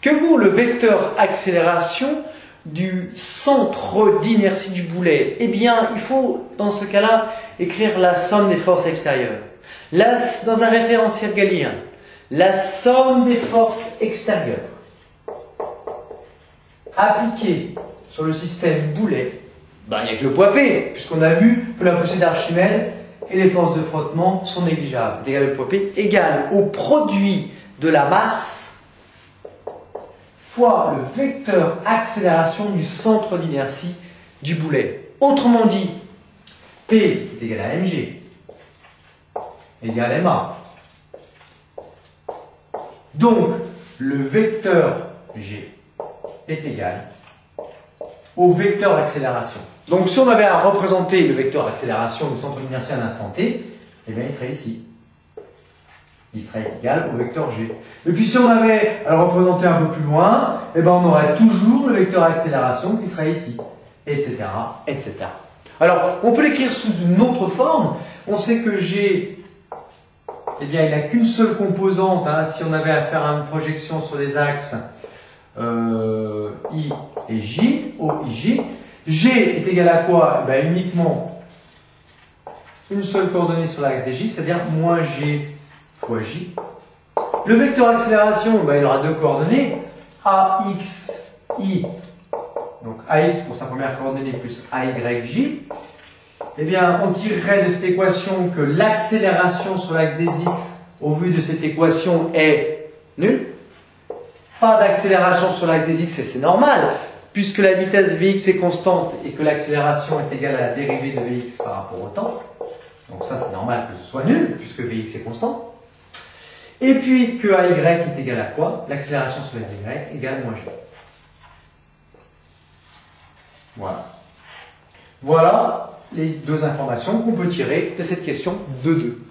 Que vaut le vecteur accélération du centre d'inertie du boulet? Eh bien, il faut, dans ce cas-là, écrire la somme des forces extérieures. Dans un référentiel galiléen, la somme des forces extérieures appliquées sur le système boulet, il n'y a que le poids P, puisqu'on a vu que la poussée d'Archimède et les forces de frottement sont négligeables. C'est égal au poids P, égal au produit de la masse fois le vecteur accélération du centre d'inertie du boulet. Autrement dit, P c'est égal à mg égal à ma. Donc, le vecteur g est égal au vecteur accélération. Donc, si on avait à représenter le vecteur accélération du centre d'inertie à l'instant t, eh bien, il serait ici. Il serait égal au vecteur g. Et puis, si on avait à le représenter un peu plus loin, eh bien, on aurait toujours le vecteur accélération qui serait ici, etc., etc. Alors, on peut l'écrire sous une autre forme. On sait que g, eh bien, il n'a qu'une seule composante. Si on avait à faire une projection sur les axes I et J, O, I, J, G est égal à quoi? Uniquement une seule coordonnée sur l'axe des J, c'est-à-dire moins G fois J. Le vecteur accélération, il aura deux coordonnées, AX, I, donc AX pour sa première coordonnée plus AY, J. Eh bien, on tirerait de cette équation que l'accélération sur l'axe des X, au vu de cette équation, est nulle. Pas d'accélération sur l'axe des X, et c'est normal, puisque la vitesse Vx est constante et que l'accélération est égale à la dérivée de Vx par rapport au temps. Donc ça, c'est normal que ce soit nul, puisque Vx est constant. Et puis que AY est égal à quoi? L'accélération sur l'axe Y égale moins G. Voilà. Voilà les deux informations qu'on peut tirer de cette question de 2.